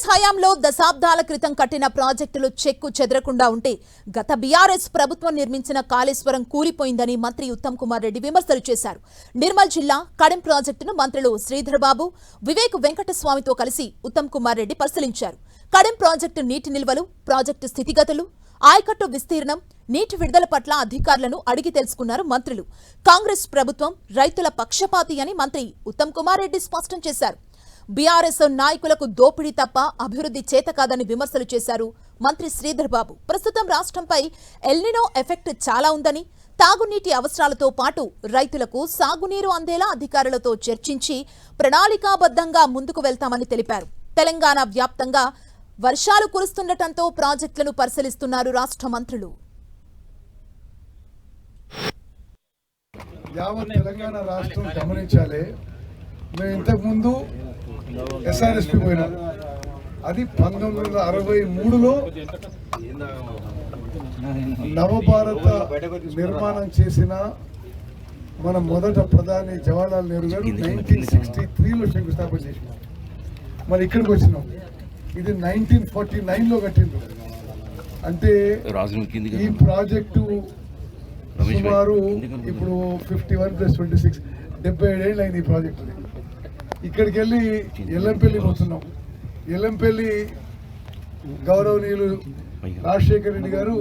కాంగ్రెస్ హయాంలో దశాబ్దాల క్రితం కట్టిన ప్రాజెక్టులు చెక్కు చెదరకుండా ఉంటే గత బీఆర్ఎస్ ప్రభుత్వం నిర్మించిన కాళేశ్వరం కూలిపోయిందని మంత్రి ఉత్తమ్ కుమార్ రెడ్డి విమర్శలు చేశారు. నిర్మల్ జిల్లా కడెం ప్రాజెక్టును మంత్రులు శ్రీధర్ బాబు, వివేక్ వెంకటస్వామితో కలిసి ఉత్తమ్ కుమార్ రెడ్డి పరిశీలించారు. కడెం ప్రాజెక్టు నీటి నిల్వలు, ప్రాజెక్టు స్థితిగతులు, ఆయకట్టు విస్తీర్ణం, నీటి విడుదల పట్ల అధికారులను అడిగి తెలుసుకున్నారు మంత్రులు. కాంగ్రెస్ ప్రభుత్వం రైతుల పక్షపాతి అని మంత్రి ఉత్తమ్ కుమార్ రెడ్డి స్పష్టం చేశారు. బీఆర్ఎస్ నాయకులకు దోపిడీ తప్ప అభివృద్ధి చేత కాదని విమర్శలు చేశారు మంత్రి శ్రీధర్ బాబు. ప్రస్తుతం రాష్ట్రంపై ఎల్నినో ఎఫెక్ట్ చాలా ఉందని, తాగునీటి అవసరాలతో పాటు రైతులకు సాగునీరు అందేలా అధికారులతో చర్చించి ప్రణాళికాబద్ధంగా ముందుకు వెళ్తామని తెలిపారు. తెలంగాణ వ్యాప్తంగా వర్షాలు కురుస్తుండటంతో ప్రాజెక్టులను పరిశీలిస్తున్నారు రాష్ట్ర మంత్రులు. యావత్ తెలంగాణ రాష్ట్రం గమనించాలి. మేము ఇంతకుముందు ఎస్ఆర్ఎస్పి పోయినాం. అది 1963లో నవభారత నిర్మాణం చేసిన మన మొదట ప్రధాని జవహర్లాల్ నెహ్రూ గారు 1963లో శంకుస్థాపన చేసినాం. మరి ఇక్కడికి వచ్చినాం. ఇది 1949లో కట్టింది. అంటే ఈ ప్రాజెక్టు సుమారు ఇప్పుడు 51+26 77 ఏళ్ళు అయింది ఈ ప్రాజెక్టు. ఇక్కడికి వెళ్ళి ఎల్లంపల్లి పోతున్నాం. ఎల్లంపల్లి గౌరవనీయులు రాజశేఖర రెడ్డి గారు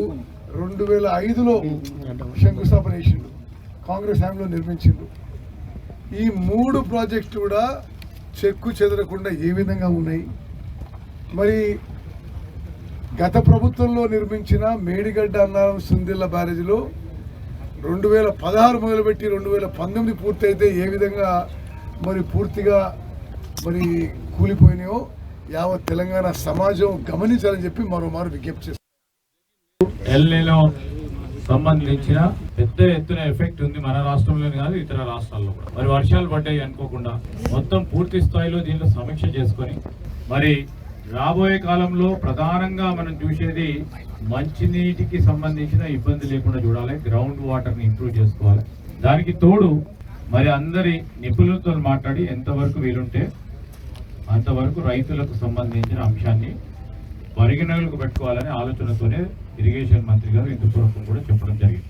2005లో శంకుస్థాపన చేసిండు. కాంగ్రెస్ హయాంలో నిర్మించిండు. ఈ 3 ప్రాజెక్టులు కూడా చెక్కు చెదరకుండా ఏ విధంగా ఉన్నాయి. మరి గత ప్రభుత్వంలో నిర్మించిన మేడిగడ్డ అన్నారం సుందిల్ల బ్యారేజీలో 2016 మొదలుపెట్టి 2019 పూర్తయితే ఏ విధంగా మరి పూర్తిగా మరి కూలిపోయినాయో యావత్ తెలంగాణ సమాజం గమనించాలని చెప్పి మరోమారు విజ్ఞప్తి చేస్తారు. ఎల్నినో సంబంధించిన పెద్ద ఎత్తున ఎఫెక్ట్ ఉంది మన రాష్ట్రంలోనే కాదు ఇతర రాష్ట్రాల్లో కూడా. మరి వర్షాలు పడ్డాయి అనుకోకుండా మొత్తం పూర్తి స్థాయిలో దీంట్లో సమీక్ష చేసుకొని మరి రాబోయే కాలంలో ప్రధానంగా మనం చూసేది మంచినీటికి సంబంధించిన ఇబ్బంది లేకుండా చూడాలి. గ్రౌండ్ వాటర్ని ఇంప్రూవ్ చేసుకోవాలి. దానికి తోడు మరి అందరి నిపుణులతో మాట్లాడి ఎంతవరకు వీలుంటే అంతవరకు రైతులకు సంబంధించిన అంశాన్ని పరిగణనలకు పెట్టుకోవాలనే ఆలోచనతోనే ఇరిగేషన్ మంత్రి గారు ఇందుపూర్వకం కూడా చెప్పడం జరిగింది.